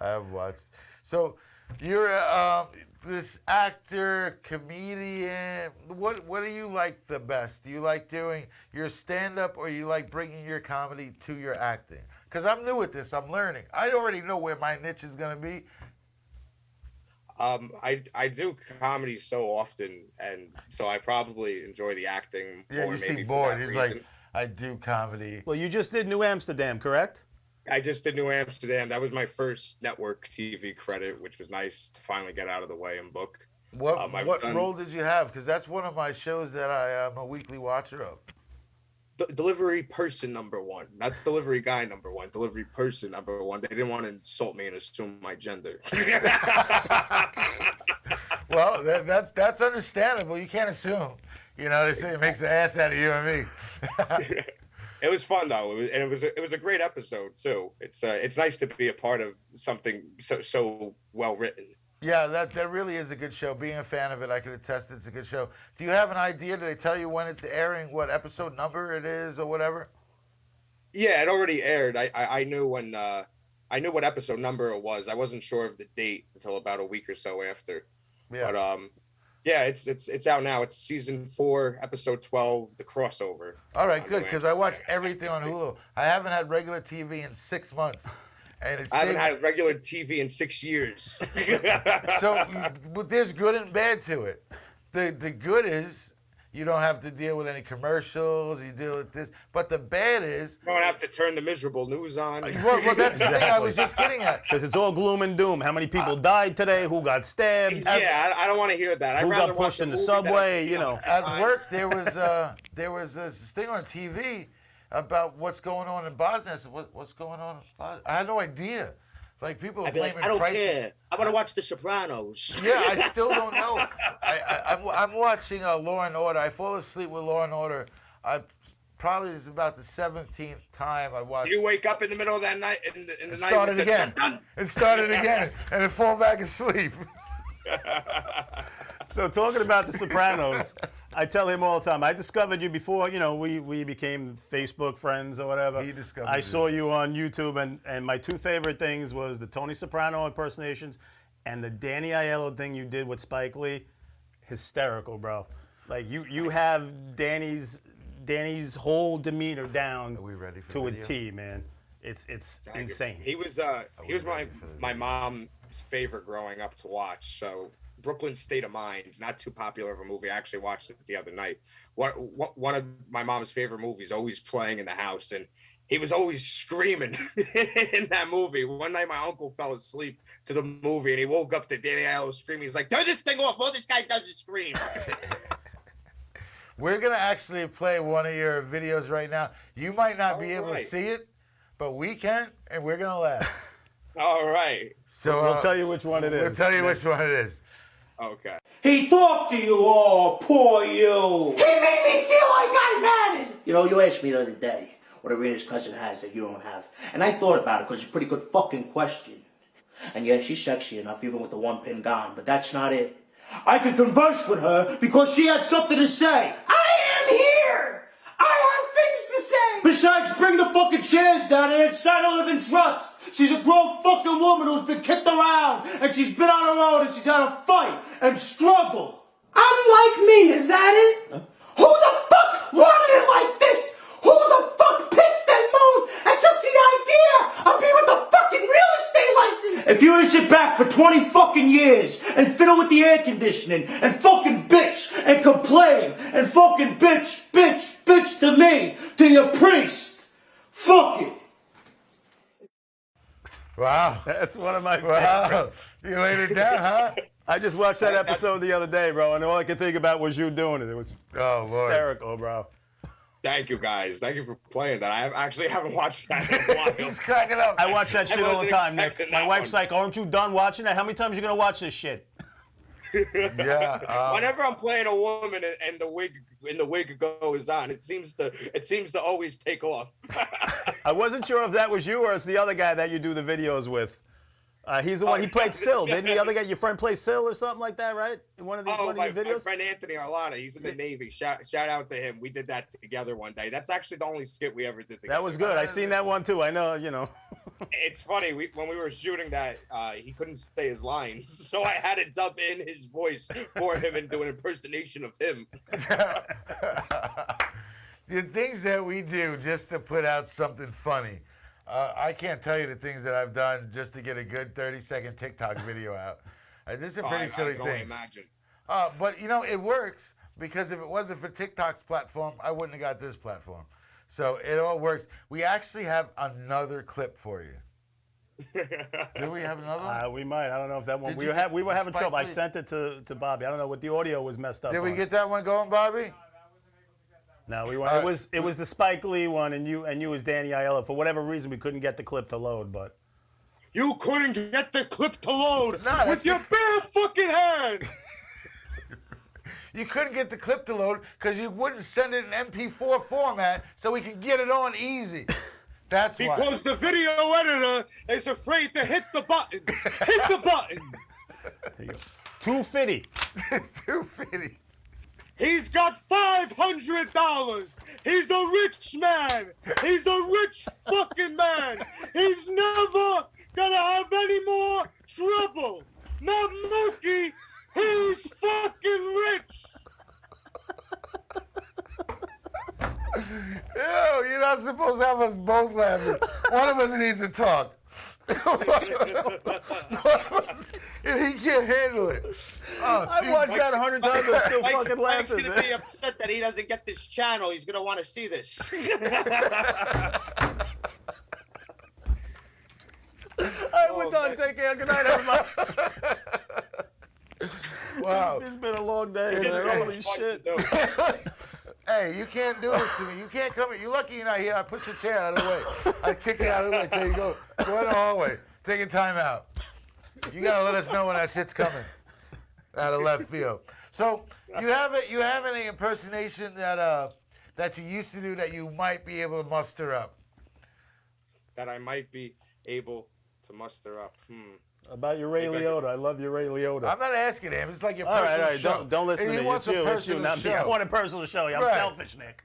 A: I have watched. So, you're this actor, comedian. What do you like the best? Do you like doing your stand-up, or you like bringing your comedy to your acting? Because I'm new at this. I'm learning. I already know where my niche is going to be.
E: I do comedy so often, and so I probably enjoy the acting.
A: Yeah,
E: more
A: you
E: maybe
A: seem
E: for
A: bored.
E: that
A: He's
E: reason.
A: like, I do comedy.
B: Well, you just did New Amsterdam, correct?
E: I just did New Amsterdam. That was my first network TV credit, which was nice to finally get out of the way and book.
A: What
E: I've done-
A: role did you have? Because that's one of my shows that I am a weekly watcher of.
E: Delivery person number one, not delivery guy number one. Delivery person number one. They didn't want to insult me and assume my gender.
A: Well, that's understandable. You can't assume. You know, they say it makes an ass out of you and me.
E: It was fun though, it was a great episode too. It's nice to be a part of something so well written.
A: Yeah, that really is a good show. Being a fan of it, I could attest it's a good show. Do you have an idea? Did they tell you when it's airing, what episode number it is, or whatever?
E: Yeah, it already aired. I knew when I knew what episode number it was. I wasn't sure of the date until about a week or so after.
A: Yeah.
E: But yeah, it's out now. It's season 4, episode 12, the crossover.
A: All right,
E: on
A: good,
E: New
A: because I watch everything on Hulu. I haven't had regular TV in 6 months. And it's
E: I haven't had regular TV in 6 years.
A: So, but there's good and bad to it. The good is you don't have to deal with any commercials. You deal with this. But the bad is,
E: You don't have to turn the miserable news on.
A: well that's the thing I was just getting at.
B: Because it's all gloom and doom. How many people died today? Who got stabbed?
E: Yeah, I don't want to hear that. I'd
B: Who
E: rather
B: got
E: watch
B: pushed
E: a
B: in the
E: movie that
B: subway?
E: I-
B: You know.
A: At work, there was this thing on TV about what's going on in Bosnia. I said, what's going on in Bosnia? I had no idea. Like, people are
E: I'd be like,
A: blaming
E: I don't
A: prices.
E: care. I want to watch The Sopranos.
A: Yeah, I still don't know. I'm watching Law and Order. I fall asleep with Law and Order. Probably is about the 17th time I watched.
E: You wake up in the middle of that night in the
A: It
E: night.
A: started
E: with the
A: again.
E: dun,
A: It started again, and it fall back asleep.
B: So talking about The Sopranos, I tell him all the time. I discovered you before, we became Facebook friends or whatever.
A: He discovered
B: I
A: you.
B: saw you on YouTube, and my 2 favorite things was the Tony Soprano impersonations and the Danny Aiello thing you did with Spike Lee. Hysterical, bro. Like you have Danny's whole demeanor down
A: Are we ready for
B: to a
A: video?
B: T, man. It's insane.
E: He was
A: we
E: my
A: ready for the
E: my mom's favorite growing up to watch. So Brooklyn State of Mind, not too popular of a movie. I actually watched it the other night. One of my mom's favorite movies, always playing in the house, and he was always screaming in that movie. One night, my uncle fell asleep to the movie, and he woke up to Danny Aiello screaming. He's like, "Turn this thing off! All this guy does is scream."
A: We're gonna actually play one of your videos right now. You might not be able to
E: Alright.
A: see it, but we can, and we're gonna laugh.
E: All right.
A: So
B: We'll tell you which one it is.
A: We'll tell you which one it is.
E: Okay.
F: He talked to you, oh, poor you. He made me feel like I'm mad. You know, you asked me the other day what a Arena's cousin has that you don't have. And I thought about it because it's a pretty good fucking question. And yeah, she's sexy enough even with the one pin gone, but that's not it. I could converse with her because she had something to say. I am here. I have things to say. Besides, bring the fucking chairs down here and sign a living trust. She's a grown fucking woman who's been kicked around, and she's been on her own, and she's had to fight and struggle. I'm like me, is that it? Huh? Who the fuck wanted it like this? Who the fuck pissed and moaned at just the idea of me with a fucking real estate license? If you were to sit back for 20 fucking years and fiddle with the air conditioning and fucking bitch and complain and fucking bitch to me, to your priest, fuck it.
A: Wow.
B: That's one of my
A: Wow.
B: favorites.
A: You laid it down, huh?
B: I just watched that episode the other day, bro, and all I could think about was you doing it. It was
A: Oh, Lord.
B: hysterical, bro.
E: Thank you guys. Thank you for playing that. I actually haven't watched that in a while.
A: He's cracking up.
B: I watch that shit all the
E: wasn't
B: time, Nick.
E: expecting
B: My
E: that
B: wife's
E: one.
B: like, aren't you done watching that? How many times are you going to watch this shit?
A: Yeah.
E: Whenever I'm playing a woman and the wig goes on, it seems to always take off.
B: I wasn't sure if that was you or it's the other guy that you do the videos with. He's the one, he played Syl, didn't the other guy? Your friend played Syl or something like that, right? In one of
E: Oh,
B: your
E: my
B: videos?
E: friend Anthony Arlotta, he's in the Navy. Shout out to him. We did that together one day. That's actually the only skit we ever did together.
B: That was good. I seen that one too. I know, you know.
E: It's funny, when we were shooting that, he couldn't say his lines, so I had to dub in his voice for him and do an impersonation of him.
A: The things that we do just to put out something funny. I can't tell you the things that I've done just to get a good 30-second TikTok video out. This is pretty silly
E: I can only
A: things.
E: imagine.
A: But, you know, it works because if it wasn't for TikTok's platform, I wouldn't have got this platform. So it all works. We actually have another clip for you. Do we have another one?
B: We might. I don't know if that one.
A: Did
B: We
A: you
B: were
A: get
B: having
A: Spike
B: trouble. I
A: Lee?
B: sent it to Bobby. I don't know what the audio was messed up.
A: Did we
B: on.
A: get that one going, Bobby?
B: No, we weren't. It was the Spike Lee one, and you was Danny Aiello. For whatever reason, we couldn't get the clip to load, but.
E: You couldn't get the clip to load
A: Nah,
E: with your bare fucking hands.
A: You couldn't get the clip to load because you wouldn't send it in MP4 format so we could get it on easy. That's why.
E: Because the video editor is afraid to hit the button. Hit the button.
B: There you go. 250.
A: 250.
E: He's got $500. He's a rich man. He's a rich fucking man. He's never gonna have any more trouble. Not Mookie. He's fucking rich.
A: Ew, you're not supposed to have us both laughing. One of us needs to talk. One of us, and he can't handle it.
B: I watched that 100 times. I'm still fucking
E: Mike's
B: laughing.
E: gonna be upset that he doesn't get this channel. He's gonna want to see this.
B: All right, we're done. Take care. Good night, everybody.
A: Wow.
B: It's been a long day.
E: It's
B: Man.
E: so
B: Holy
E: much fun
B: shit.
E: to do.
A: Hey, you can't do this to me. You can't come in. You're lucky you're not here. I push your chair out of the way. I kick it out of the way till you go in the hallway. Taking time out. You gotta let us know when that shit's coming. Out of left field. So you have any impersonation that you used to do that you might be able to muster up?
E: That I might be able to muster up.
B: About your Ray Liotta. I love your Ray Liotta.
A: I'm not asking him. It's like your
B: All
A: personal
B: right.
A: show.
B: Don't listen
A: And
B: to
A: he
B: me.
A: wants
B: It's
A: a
B: you. It's you,
A: personal
B: not me. I
A: show.
B: want a personal show. I'm
A: Right.
B: selfish, Nick.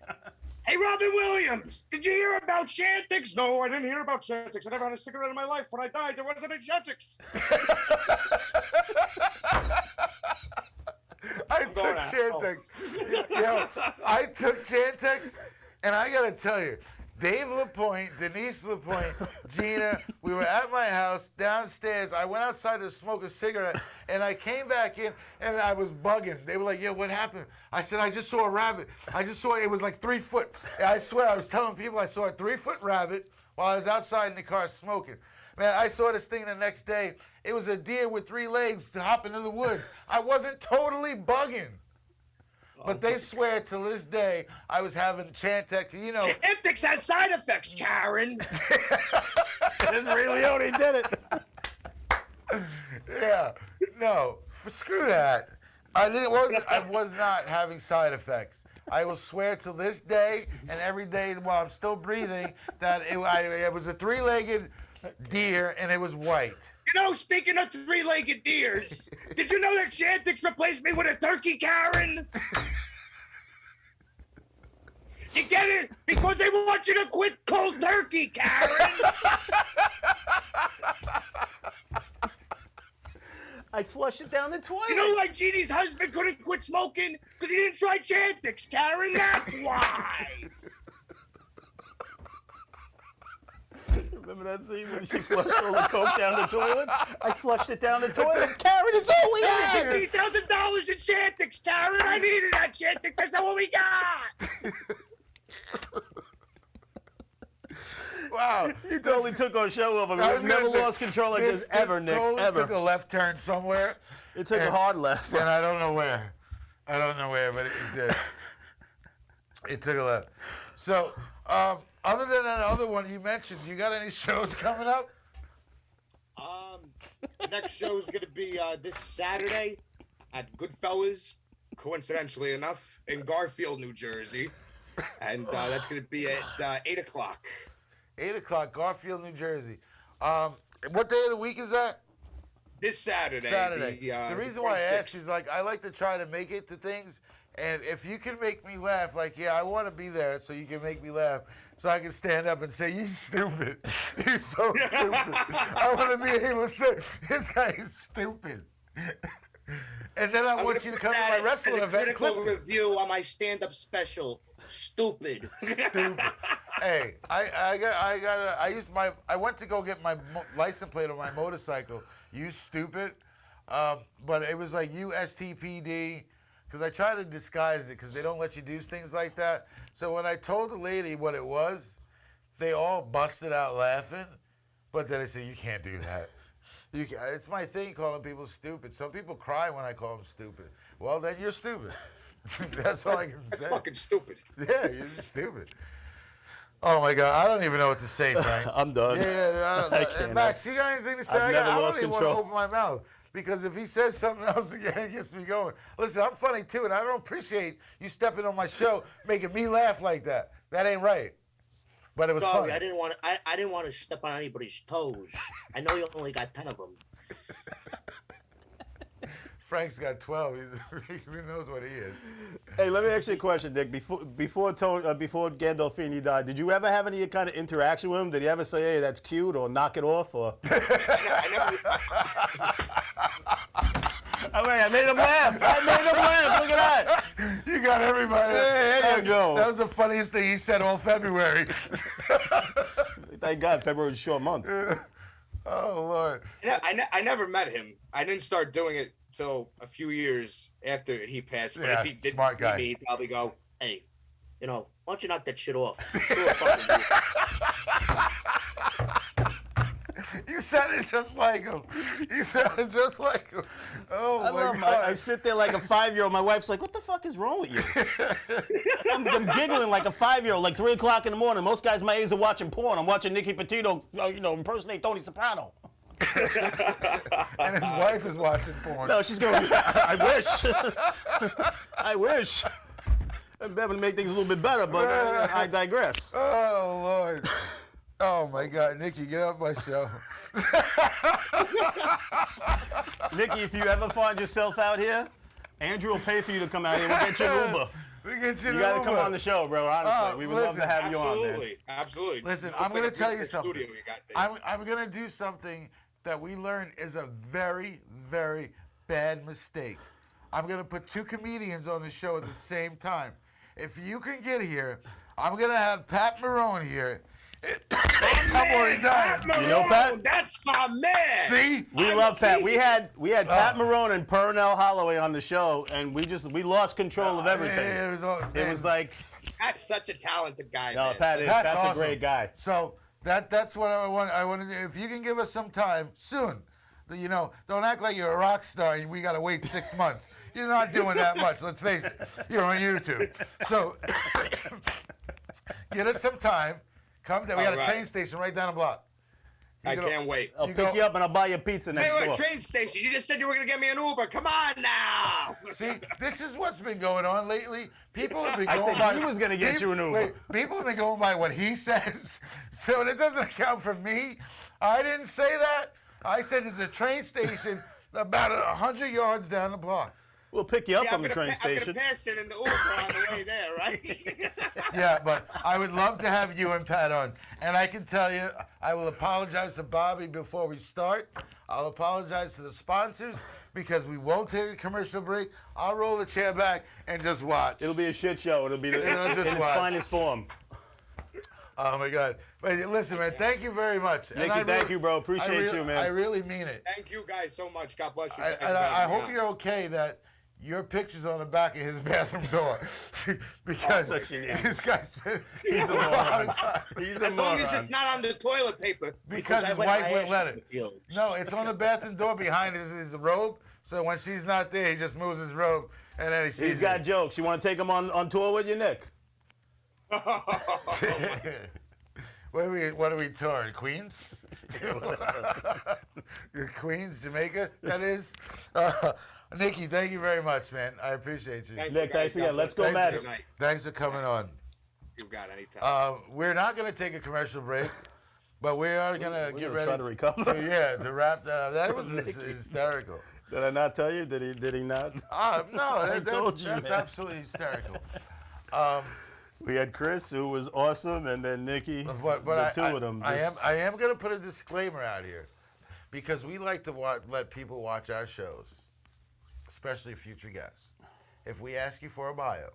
E: Hey, Robin Williams, did you hear about Chantix? No, I didn't hear about Chantix. I never had a cigarette in my life. When I died, there wasn't any Chantix.
A: I took
E: going out.
A: Chantix. Yo, I took Chantix, and I gotta tell you, Dave LaPointe, Denise LaPointe, Gina, we were at my house downstairs. I went outside to smoke a cigarette, and I came back in, and I was bugging. They were like, "Yo, what happened?" I said, "I just saw a rabbit. I just saw it was like 3 foot." I swear, I was telling people I saw a 3-foot rabbit while I was outside in the car smoking. Man, I saw this thing the next day. It was a deer with 3 legs hopping in the woods. I wasn't totally bugging. But they swear to this day I was having Chantix. You know,
E: Chantix has side effects, Karen.
B: This Ray Leone did it.
A: yeah, no, screw that. I was not having side effects. I will swear to this day and every day while I'm still breathing that it was a three-legged deer and it was white.
E: You know, speaking of three-legged deers, did you know that Chantix replaced me with a turkey, Karen? You get it? Because they want you to quit cold turkey, Karen.
B: I flushed it down the toilet.
E: You know why Jeannie's husband couldn't quit smoking? Because he didn't try Chantix, Karen. That's why.
B: Remember that scene when she flushed all the coke down the toilet? I flushed it down the toilet. Karen, it's all we got.
E: $15,000 in Chantix, Karen. I needed that Chantix. That's not what we got.
A: Wow,
B: You totally took our show over.
A: I was
B: We've never
A: gonna say,
B: lost control like this ever, Nick.
A: totally
B: Ever.
A: took a left turn somewhere.
B: It took a hard left.
A: And I don't know where. But it did. It took a left. So, other than that other one you mentioned, you got any shows coming up?
E: The next show is going to be this Saturday at Goodfellas, coincidentally enough, in Garfield, New Jersey. And that's going to be at 8 o'clock.
A: 8 o'clock, Garfield, New Jersey. What day of the week is that?
E: This Saturday.
A: Saturday. The reason why I
E: 26th.
A: asked is like I like to try to make it to things, and if you can make me laugh, like I want to be there so you can make me laugh, so I can stand up and say you stupid, you're so stupid. I want to be able to say this guy is stupid, and then I want you to come to my wrestling event.
F: Critical
A: Clifton.
F: review on my stand-up special. Stupid.
A: Stupid. Hey, I went to go get my license plate on my motorcycle. You stupid. But it was like USTPD because I tried to disguise it because they don't let you do things like that. So when I told the lady what it was, they all busted out laughing. But then I said, you can't do that. It's my thing calling people stupid. Some people cry when I call them stupid. Well, then you're stupid. That's all I can say.
E: That's fucking stupid.
A: Yeah, you're just stupid. Oh my God, I don't even know what to say, Frank.
B: I'm done.
A: Yeah,
B: I can't.
A: Max, you got anything to say?
B: I've never
A: I
B: lost
A: don't even
B: control.
A: want to open my mouth because if he says something else again, it gets me going. Listen, I'm funny too, and I don't appreciate you stepping on my show, making me laugh like that. That ain't right. But it was
F: Sorry,
A: funny.
F: I didn't want to step on anybody's toes. I know you only got 10 of them.
A: Frank's got 12. He knows what he is.
B: Hey, let me ask you a question, Dick. Before Gandolfini died, did you ever have any kind of interaction with him? Did he ever say, "Hey, that's cute," or "knock it off," or? I made him laugh. Look at that.
A: You got everybody.
B: Hey, there you go.
A: That was the funniest thing he said all February.
B: Thank God, February's a short month.
A: Oh, Lord.
E: I never met him. I didn't start doing it till a few years after he passed. But
A: Yeah,
E: if he did
A: smart guy.
E: meet me, he'd probably go,
F: Hey, why don't you knock that shit off? Do a fucking
A: You sounded just like him. Oh,
B: I
A: my
B: love
A: God.
B: I sit there like a 5-year-old. My wife's like, "What the fuck is wrong with you?" I'm giggling like a 5-year-old, like 3 o'clock in the morning. Most guys my age are watching porn. I'm watching Nicky Petito, impersonate Tony Soprano.
A: And his wife is watching porn.
B: No, she's going, "I wish. I wish." I'm able to make things a little bit better, but I digress.
A: Oh, Lord. Oh, my God. Nikki, get off my show.
B: Nikki, if you ever find yourself out here, Andrew will pay for you to come out here. We'll get you an Uber.
A: We get you
B: You got to come on the show, bro. Honestly, we would love
A: listen,
B: to have you on, man.
E: Absolutely.
A: Listen,
E: Looks
A: I'm going
E: like
A: to tell
E: a
A: you
E: beautiful
A: something.
E: studio you got there.
A: I'm going to do something that we learned is a very, very bad mistake. I'm going to put 2 comedians on the show at the same time. If you can get here, I'm going to have Pat Marone here. I'm already done.
B: You know Pat?
E: That's my man.
A: See?
B: We love Pat. We had Pat Marone and Pernell Holloway on the show, and we lost control of everything.
A: Yeah,
B: It was like,
E: Pat's such a talented guy,
B: no,
E: man.
B: Pat's
A: awesome.
B: a great guy.
A: So that's what I want to do. If you can give us some time soon, You know, don't act like you're a rock star and we got to wait 6 months. You're not doing that much, let's face it. You're on YouTube. So get us some time. Come down. We got a train station right down the block.
E: I can't wait.
B: I'll pick you up and I'll buy you a pizza next
E: Hey,
B: door.
E: we're at a train station. You just said you were going to get me an Uber. Come on now.
A: See, this is what's been going on lately. People have been
B: I
A: going
B: said
A: by.
B: he was gonna get you an Uber.
A: Wait, people have been going by what he says, so it doesn't account for me. I didn't say that. I said it's a train station about 100 yards down the block.
B: We'll pick you up
E: Yeah,
B: from the train
E: I'm
B: station.
E: going to pass it in the Uber on the way there, right?
A: Yeah, but I would love to have you and Pat on. And I can tell you, I will apologize to Bobby before we start. I'll apologize to the sponsors because we won't take a commercial break. I'll roll the chair back and just watch.
B: It'll be a shit show. It'll be
A: Just
B: in its
A: watch.
B: finest form.
A: Oh my God! But listen, man, thank you very much. And
B: Nicky,
A: I
B: thank you, bro. Appreciate you, man.
A: I really mean it.
E: Thank you guys so much. God bless you.
A: And I hope you're okay that your picture's on the back of his bathroom door because
B: such an idiot.
A: this guy's spent
B: He's a
A: a lot of
B: moron.
A: time.
B: He's a
E: As long as
B: moron.
E: it's not on the toilet paper.
A: Because
F: I
A: his
F: wet
A: wife
F: my
A: wouldn't
F: ass
A: let
F: in the
A: it.
F: field.
A: No, it's on the bathroom door behind his robe. So when she's not there, he just moves his robe and then he sees
B: He's got
A: it.
B: jokes. You want to take him on tour with you, Nick?
A: What are we touring? Queens? Queens, Jamaica, that is. Nikki, thank you very much, man. I appreciate you.
E: Thank
B: Nick,
E: you guys.
B: thanks again.
E: God
B: Let's
E: bless
B: go,
E: you.
B: Mets.
E: Good night.
A: Thanks for coming on.
E: You've got anytime.
A: We're not going to take a commercial break, but we are going to
B: We're
A: get
B: gonna
A: ready
B: try to recover.
A: to wrap that up. That was hysterical.
B: Did I not tell you? Did he not?
A: No,
B: told you,
A: that's
B: man.
A: absolutely hysterical.
B: We had Chris, who was awesome, and then Nikki.
A: But
B: the two of them.
A: I
B: just-
A: am going to put a disclaimer out here because we like to let people watch our shows, especially future guests. If we ask you for a bio,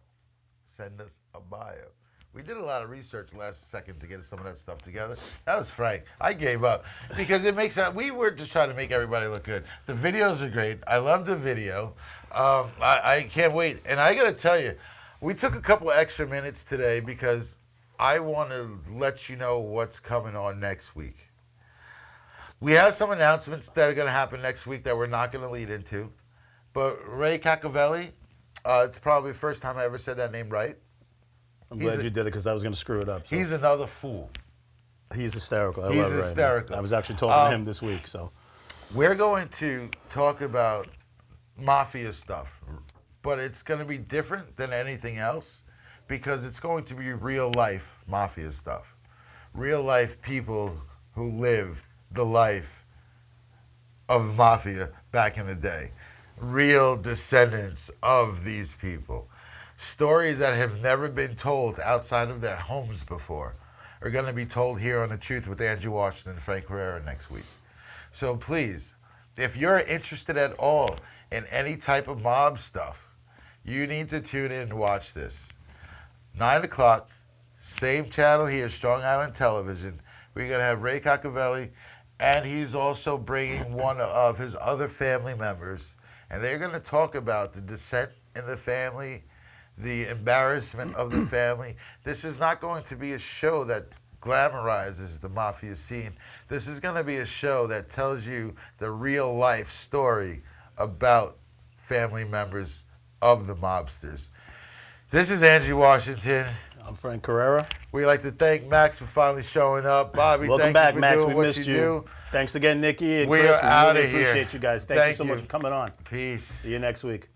A: send us a bio. We did a lot of research last second to get some of that stuff together. That was frank. I gave up because it makes we were just trying to make everybody look good. The videos are great. I love the video. I can't wait. And I got to tell you, we took a couple of extra minutes today because I want to let you know what's coming on next week. We have some announcements that are going to happen next week that we're not going to lead into. But Ray Cacavelli, it's probably the first time I ever said that name right.
B: I'm glad you did it because I was going to screw it up. So.
A: He's another fool.
B: He's hysterical. I
A: He's
B: love Ray, man.
A: hysterical.
B: I was actually talking to him this week. So
A: We're going to talk about mafia stuff, but it's going to be different than anything else because it's going to be real life mafia stuff. Real life people who lived the life of mafia back in the day. Real descendants of these people. Stories that have never been told outside of their homes before are going to be told here on The Truth with Andrew Washington and Frank Herrera next week. So please, if you're interested at all in any type of mob stuff, you need to tune in and watch this. 9 o'clock, same channel here, Strong Island Television. We're going to have Ray Cacavelli, and he's also bringing one of his other family members, and they're going to talk about the descent in the family, the embarrassment of the family. This is not going to be a show that glamorizes the mafia scene. This is going to be a show that tells you the real life story about family members of the mobsters. This is Andrew Washington.
B: I'm Frank Herrera.
A: We'd like to thank Max for finally showing up. Bobby,
B: Welcome
A: thank
B: back,
A: you for
B: Max.
A: doing
B: We
A: what
B: missed
A: you
B: you.
A: do.
B: Thanks again, Nikki and
A: We
B: Chris.
A: are outta
B: really
A: here.
B: appreciate you guys. Thank you
A: Thank
B: so
A: you.
B: much for coming on.
A: Peace.
B: See you next week.